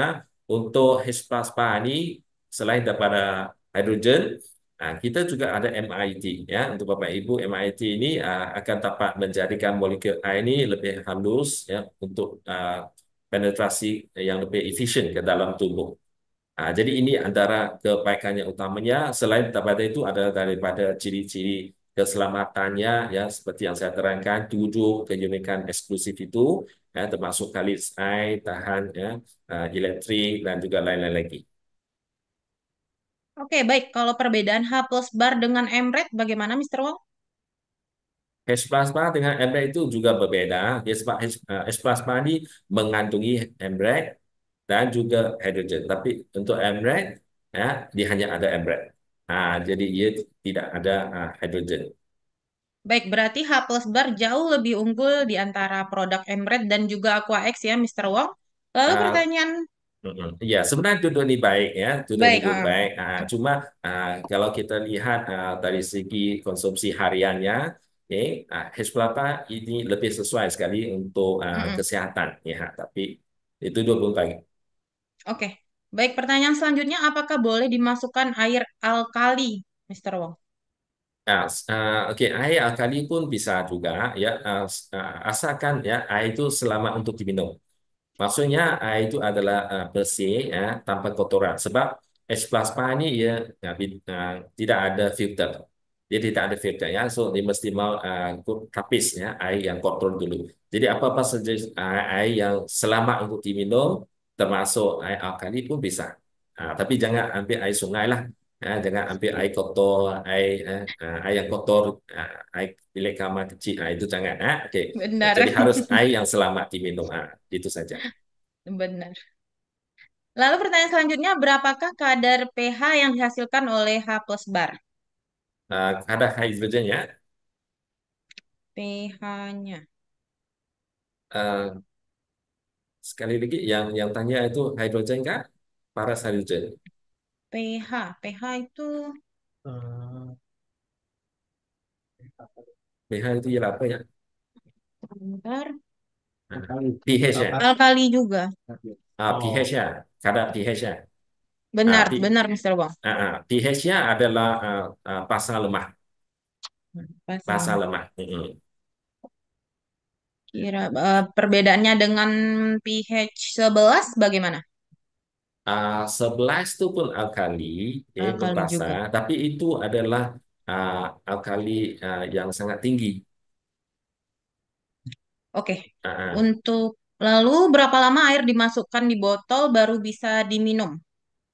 untuk H plasma ini selain daripada hidrogen, kita juga ada MIT ya. Untuk Bapak Ibu, MIT ini akan dapat menjadikan molekul air ini lebih halus ya untuk penetrasi yang lebih efisien ke dalam tubuh. Jadi ini antara kebaikannya utamanya. Selain daripada itu ada daripada ciri-ciri keselamatannya ya seperti yang saya terangkan tujuh keunikan eksklusif itu ya termasuk kalis air, tahan ya, elektrik dan juga lain-lain lagi. Oke, baik. Kalau perbedaan H plus bar dengan M-red bagaimana, Mister Wong? H plasma dengan MREG itu juga berbeda. Ya, sebab H plasma ini mengandungi MREG dan juga hidrogen. Tapi untuk MREG ya dia hanya ada MREG. Jadi dia tidak ada hidrogen. Baik, berarti H plus bar jauh lebih unggul di antara produk M-red dan juga Aqua X ya, Mister Wong. Lalu Ah, pertanyaan, Ya, sebenarnya dua ini baik ya, dua ini baik, pun baik. Cuma kalau kita lihat dari segi konsumsi hariannya, ya, H-Plata ini lebih sesuai sekali untuk mm-mm. kesehatan ya. Tapi itu dua pun baik. Oke, baik. Pertanyaan selanjutnya, apakah boleh dimasukkan air alkali, Mister Wong? Oke, air alkali pun bisa juga ya, asalkan ya air itu selamat untuk diminum. Maksudnya itu adalah bersih ya tanpa kotoran. Sebab H plasma ini ya, tidak ada filter. Dia tidak ada filter ya. So dia mesti mau tapis ya air yang kotor dulu. Jadi apa-apa saja air yang selamat untuk diminum termasuk air alkali pun bisa. Tapi jangan ambil air sungai lah. Jangan ambil air kotor, air yang kotor, air bilik kamar kecil, itu jangan. Oke. Jadi Benar, harus air yang selamat diminum. Itu saja. benar. Lalu pertanyaan selanjutnya, berapakah kadar pH yang dihasilkan oleh H plus bar? Ada hidrogen ya. pH-nya. Uh, Sekali lagi yang tanya itu hidrogen kah? Paras hidrogen. pH itu pH itu ialah apa ya? bentar. pH ya. Alkali juga. pH ya. Kadar pH ya. Benar, P, benar, Mister Wong. pH-nya adalah pasa lemah. Pasa Pasal lemah. perbedaannya dengan pH 11 bagaimana? 11 itu pun alkali, ya, Alkali berbasa, juga. tapi itu adalah uh, alkali yang sangat tinggi. Oke. Uh, uh, Untuk lalu berapa lama air dimasukkan di botol baru bisa diminum?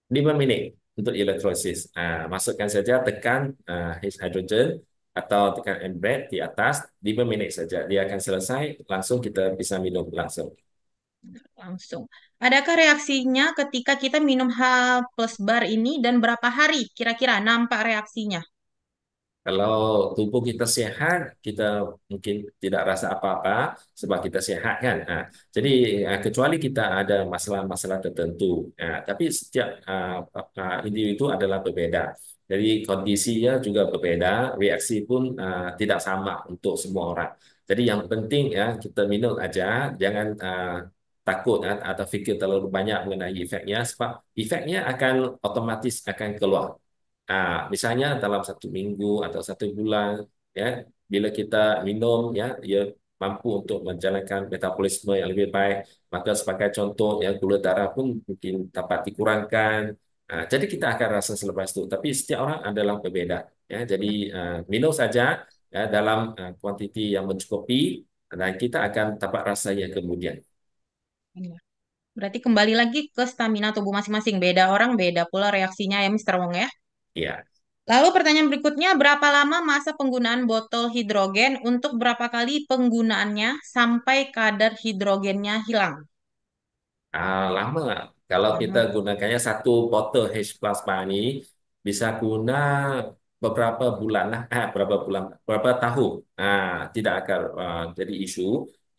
5 menit untuk elektrolisis. Masukkan saja tekan hidrogen atau tekan embed di atas 5 menit saja. Dia akan selesai, langsung kita bisa minum langsung. Langsung. Adakah reaksinya ketika kita minum H plus bar ini dan berapa hari kira-kira nampak reaksinya? Kalau tubuh kita sehat, kita mungkin tidak rasa apa-apa sebab kita sehat kan. Jadi kecuali kita ada masalah-masalah tertentu. Tapi setiap individu adalah berbeda. Jadi kondisinya juga berbeda, reaksi pun tidak sama untuk semua orang. Jadi yang penting ya kita minum aja, jangan takut atau fikir terlalu banyak mengenai efeknya, sebab efeknya akan otomatis akan keluar. Misalnya dalam 1 minggu atau 1 bulan, ya, bila kita minum, ya, ya mampu untuk menjalankan metabolisme yang lebih baik. Maka sebagai contoh, ya gula darah pun mungkin dapat dikurangkan. Jadi kita akan rasa selepas itu. Tapi setiap orang adalah berbeda. Ya, jadi minum saja ya, dalam kuantiti yang mencukupi dan kita akan dapat rasanya kemudian. Benar. Berarti kembali lagi ke stamina tubuh masing-masing. Beda orang, beda pula reaksinya ya, Mister Wong ya. Ya. Lalu pertanyaan berikutnya, berapa lama masa penggunaan botol hidrogen untuk berapa kali penggunaannya sampai kadar hidrogennya hilang? Lama. Kalau kita Lama. gunakannya satu botol H plasma ini bisa guna beberapa bulan lah, berapa bulan, berapa tahun. Tidak akan jadi isu,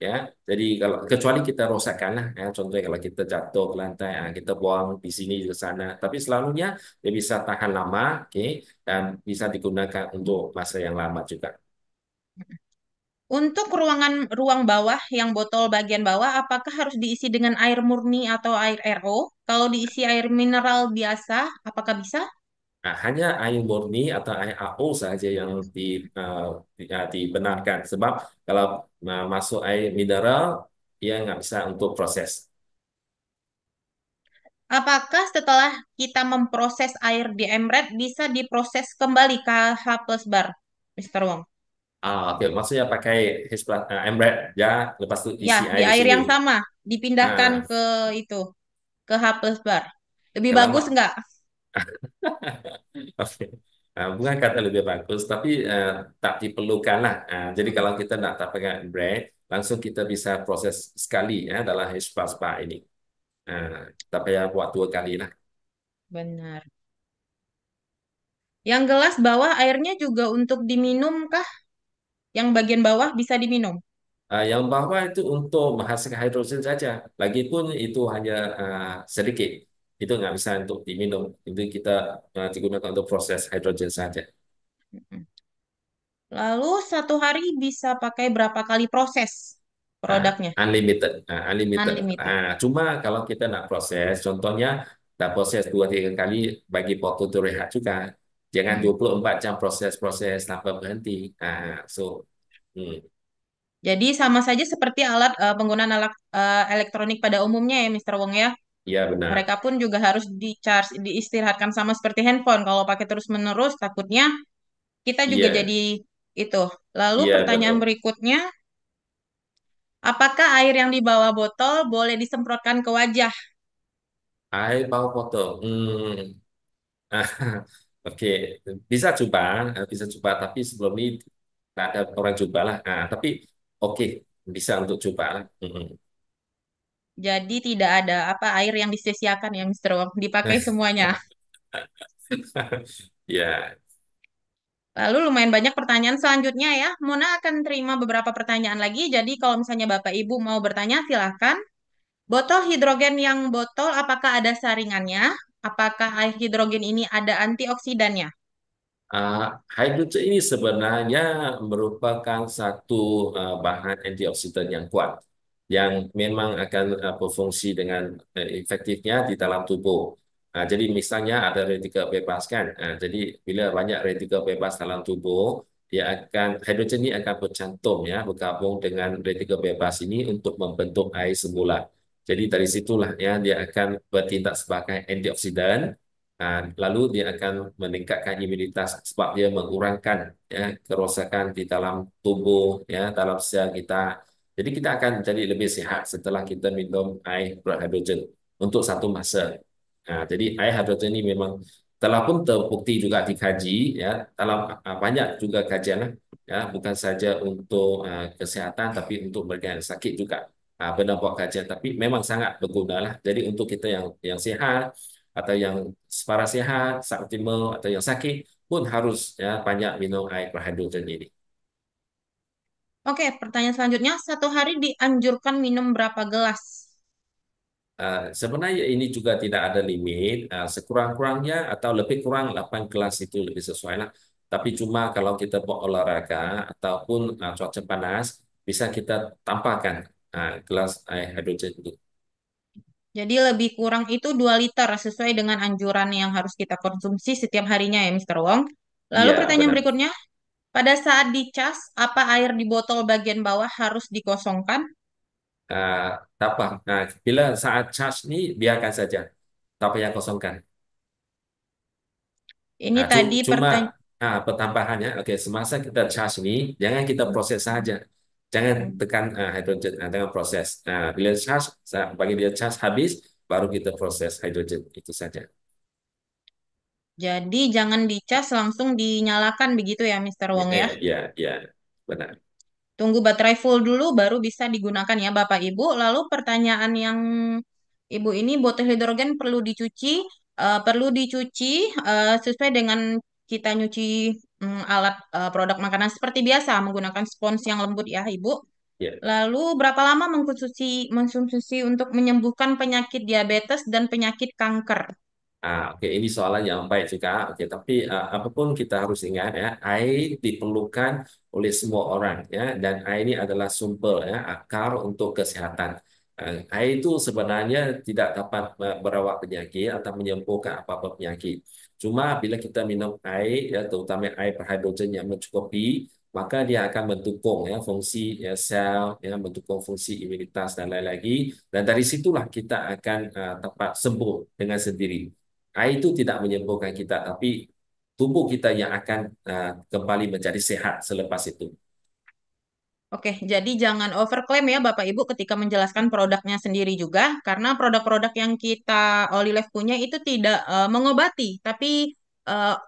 ya. Jadi kalau kecuali kita rosakkan lah, ya. Contohnya kalau kita jatuh ke lantai, kita buang di sini di sana. Tapi selalunya dia bisa tahan lama, oke, dan bisa digunakan untuk masa yang lama juga. Untuk ruang bawah yang botol bagian bawah, apakah harus diisi dengan air murni atau air RO? Kalau diisi air mineral biasa, apakah bisa? Hanya air murni atau air AO saja yang dibenarkan. Sebab kalau masuk air mineral, dia nggak bisa untuk proses. Apakah setelah kita memproses air di Emret bisa diproses kembali ke H plus bar, Mister Wong? Oke, maksudnya pakai embed ya, lepas itu Ya, isi di air di air sini. yang sama, dipindahkan Ah, ke itu, ke H plus bar. Lebih kalau bagus nggak? oke. Bukan kata lebih bagus, tapi tak diperlukan lah. Jadi Mm-mm. kalau kita nak tak pakai embed, langsung kita bisa proses sekali ya dalam HPLSPA ini. Tak payah buat dua kali lah. Benar. Yang gelas bawah airnya juga untuk diminum kah? Yang bagian bawah bisa diminum. Yang bawah itu untuk menghasilkan hidrogen saja. Lagipun itu hanya sedikit. Itu nggak bisa untuk diminum. Itu kita digunakan untuk proses hidrogen saja. Mm-mm. Lalu satu hari bisa pakai berapa kali proses produknya? Unlimited. Unlimited. Unlimited. Cuma kalau kita nak proses, contohnya nak proses dua tiga kali bagi waktu itu rehat juga. Jangan Mm. 24 jam proses-proses tanpa berhenti. So, hmm, Jadi sama saja seperti alat penggunaan alat elektronik pada umumnya ya, Mister Wong ya. ya benar. Mereka pun juga harus di-charge, diistirahatkan sama seperti handphone. Kalau pakai terus-menerus, takutnya kita juga Iya, jadi itu. Lalu iya pertanyaan betul. berikutnya, apakah air yang di bawah botol boleh disemprotkan ke wajah? Air bawah botol. Ah, Oke, bisa coba. Tapi sebelum ini nggak ada orang coba lah. Tapi oke, bisa untuk coba lah. Jadi tidak ada apa air yang disia-siakan ya, Mister Wong. Dipakai semuanya. Ya, Lalu lumayan banyak pertanyaan selanjutnya ya. Mona akan terima beberapa pertanyaan lagi. Jadi kalau misalnya Bapak Ibu mau bertanya, silahkan. Botol hidrogen yang botol, apakah ada saringannya? Apakah air hidrogen ini ada antioksidannya? uh, hidrogen ini sebenarnya merupakan satu bahan antioksidan yang kuat, yang memang akan berfungsi dengan efektifnya di dalam tubuh. Jadi misalnya ada radikel bebas kan. Jadi bila banyak radikel bebas dalam tubuh, hidrogen ini akan bercantum ya, bergabung dengan radikel bebas ini untuk membentuk air semula. Jadi dari situlah ya dia akan bertindak sebagai antioksidan. Lalu dia akan meningkatkan imunitas sebab dia mengurangkan ya kerosakan di dalam tubuh ya dalam sel kita. Jadi kita akan jadi lebih sehat setelah kita minum air berhidrogen untuk satu masa. Jadi air hidrogen ini memang telah pun terbukti juga dikaji ya dalam banyak juga kajian lah ya bukan saja untuk kesehatan tapi untuk mereka yang sakit juga benar buat kajian tapi memang sangat berguna lah. Jadi untuk kita yang sehat atau yang para sehat, optimal atau yang sakit pun harus ya banyak minum air berhidrogen ini. Oke, pertanyaan selanjutnya. Satu hari dianjurkan minum berapa gelas? Sebenarnya ini juga tidak ada limit, sekurang-kurangnya atau lebih kurang 8 gelas itu lebih sesuai lah. Tapi cuma kalau kita buat olahraga ataupun cuaca panas, bisa kita tambahkan gelas air hidrogen itu. Jadi lebih kurang itu 2 liter sesuai dengan anjuran yang harus kita konsumsi setiap harinya ya, Mister Wong. Lalu Iya, pertanyaan benar. berikutnya. Pada saat dicas, apa air di botol bagian bawah harus dikosongkan? Ah, tak apa. Nah, bila saat charge ini biarkan saja, tak payah kosongkan. Ini Nah, tadi cuma pertanyaan. pertambahannya, oke, semasa kita charge ini, jangan kita proses saja. Jangan tekan hidrogen, dengan proses. Nah, bila charge, bagi dia charge habis, baru kita proses hidrogen. Itu saja. Jadi jangan dicas langsung dinyalakan begitu ya, Mister Wong ya. Ya, ya, benar. Tunggu baterai full dulu baru bisa digunakan ya Bapak Ibu. Lalu pertanyaan yang Ibu ini botol hidrogen perlu dicuci sesuai dengan kita nyuci alat produk makanan seperti biasa menggunakan spons yang lembut ya Ibu. Ya. Lalu berapa lama mengkonsumsi untuk menyembuhkan penyakit diabetes dan penyakit kanker? Oke, ini soalan yang baik juga. Oke, tapi apapun kita harus ingat ya, air diperlukan oleh semua orang ya, dan air ini adalah sumber ya, akar untuk kesehatan. Air itu sebenarnya tidak dapat merawat penyakit atau menyembuhkan apa-apa penyakit. Cuma bila kita minum air ya, terutama air berhidrogen yang mencukupi, maka dia akan mendukung ya fungsi ya, sel, ya mendukung fungsi imunitas dan lain lagi. Dan dari situlah kita akan dapat sembuh dengan sendiri. Air itu tidak menyembuhkan kita, tapi tubuh kita yang akan kembali menjadi sehat selepas itu. Oke, jadi jangan overklaim ya Bapak Ibu ketika menjelaskan produknya sendiri juga, karena produk-produk yang kita Olilef punya itu tidak mengobati, tapi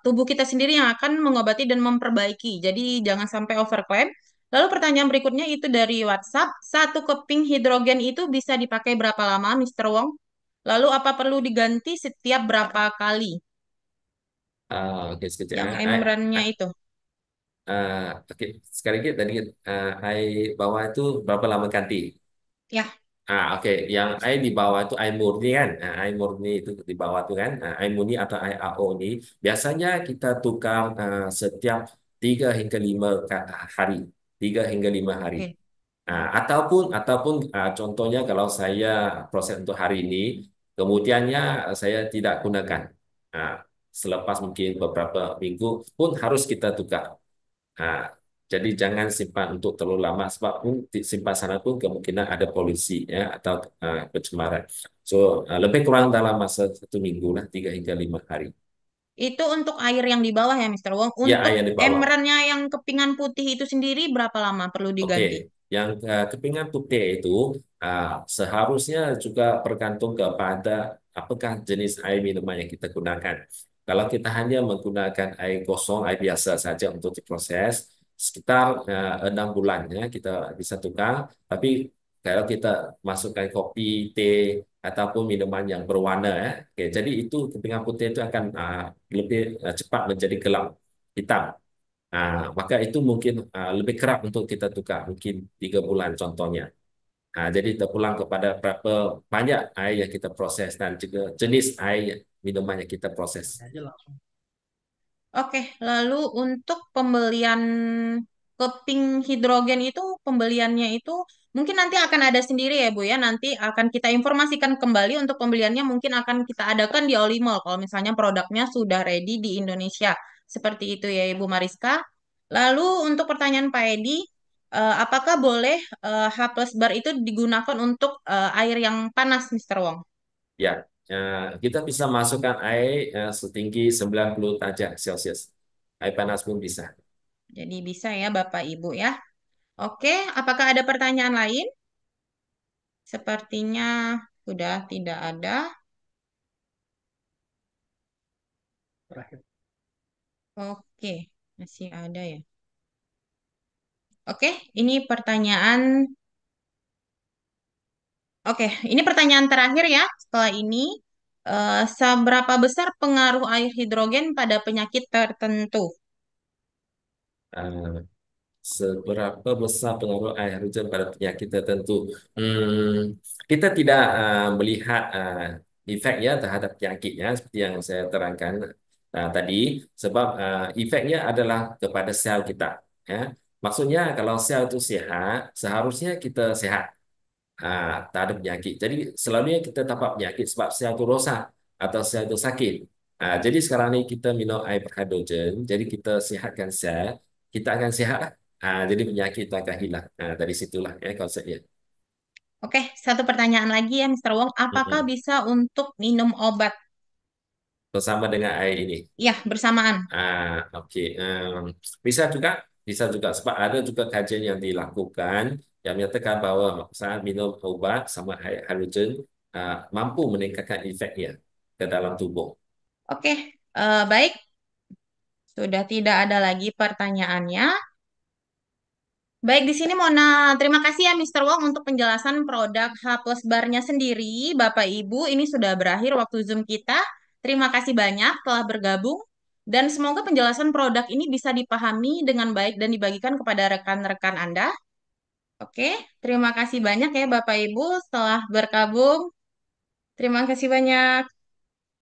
tubuh kita sendiri yang akan mengobati dan memperbaiki. Jadi jangan sampai overklaim. Lalu pertanyaan berikutnya itu dari WhatsApp, satu keping hidrogen itu bisa dipakai berapa lama, Mister Wong? Lalu apa perlu diganti setiap berapa kali Oke, sekejap. yang emerannya itu? Oke, sekali lagi tadi air bawah itu berapa lama ganti? Ya, Oke, yang air di bawah itu air murni kan? Air murni itu di bawah itu kan? Air murni atau air AO ini biasanya kita tukar setiap 3 hingga 5 hari. 3 hingga 5 hari. oke. Ataupun contohnya kalau saya proses untuk hari ini, kemudiannya saya tidak gunakan. Nah, selepas mungkin beberapa minggu pun harus kita tukar. Nah, jadi jangan simpan untuk terlalu lama sebab pun simpan sana pun kemungkinan ada polusi ya atau pencemaran. So lebih kurang dalam masa 1 minggu lah 3 hingga 5 hari. Itu untuk air yang di bawah ya, Mister Wong. Ya Untuk air yang di bawah. emerannya yang kepingan putih itu sendiri berapa lama perlu Oke, diganti? yang kepingan putih itu uh, seharusnya juga bergantung kepada apakah jenis air minuman yang kita gunakan. Kalau kita hanya menggunakan air kosong, air biasa saja untuk diproses, sekitar 6 bulan ya kita bisa tukar. Tapi kalau kita masukkan kopi, teh, ataupun minuman yang berwarna ya, oke, jadi itu kepingan putih itu akan lebih cepat menjadi gelap hitam. Maka itu mungkin lebih kerap untuk kita tukar, mungkin 3 bulan contohnya. Jadi terpulang kepada berapa banyak air yang kita proses dan juga jenis air minuman yang kita proses. Oke, lalu untuk pembelian keping hidrogen itu pembeliannya itu mungkin nanti akan ada sendiri ya Bu ya. Nanti akan kita informasikan kembali untuk pembeliannya mungkin akan kita adakan di Olimol kalau misalnya produknya sudah ready di Indonesia. Seperti itu ya Ibu Mariska. Lalu untuk pertanyaan Pak Edi, apakah boleh H plus bar itu digunakan untuk air yang panas, Mister Wong? Ya, kita bisa masukkan air setinggi 90 derajat Celcius. Air panas pun bisa. Jadi bisa ya Bapak Ibu ya. Oke, apakah ada pertanyaan lain? Sepertinya sudah tidak ada. Oke, masih ada ya. Oke, ini pertanyaan. Oke, ini pertanyaan terakhir ya. Setelah ini, seberapa besar pengaruh air hidrogen pada penyakit tertentu? Eh, Seberapa besar pengaruh air hujan pada penyakit tertentu? Kita tidak melihat efeknya terhadap penyakitnya seperti yang saya terangkan tadi, sebab efeknya adalah kepada sel kita. Ya. Maksudnya kalau sel itu sehat, seharusnya kita sehat, tak ada penyakit. Jadi selalunya kita dapat penyakit sebab sel itu rosak atau sel itu sakit. Jadi sekarang ini kita minum air berhidrogen, jadi kita sihatkan sel. kita akan sehat lah. Jadi penyakit kita akan hilang. Dari situlah ya konsepnya. Oke, satu pertanyaan lagi ya, Mr. Wong. Apakah Mm-mm. bisa untuk minum obat? Bersama dengan air ini. Ya, bersamaan. Oke. Bisa juga, bisa juga. Sebab ada juga kajian yang dilakukan yang menyatakan bahwa saat minum obat sama air halogen mampu meningkatkan efeknya ke dalam tubuh. Oke, baik. Sudah tidak ada lagi pertanyaannya. Baik, di sini Mona, terima kasih ya Mr. Wong untuk penjelasan produk H plus barnya sendiri. Bapak Ibu, ini sudah berakhir waktu Zoom kita. Terima kasih banyak telah bergabung dan semoga penjelasan produk ini bisa dipahami dengan baik dan dibagikan kepada rekan-rekan Anda. Oke, terima kasih banyak ya Bapak Ibu setelah bergabung. Terima kasih banyak.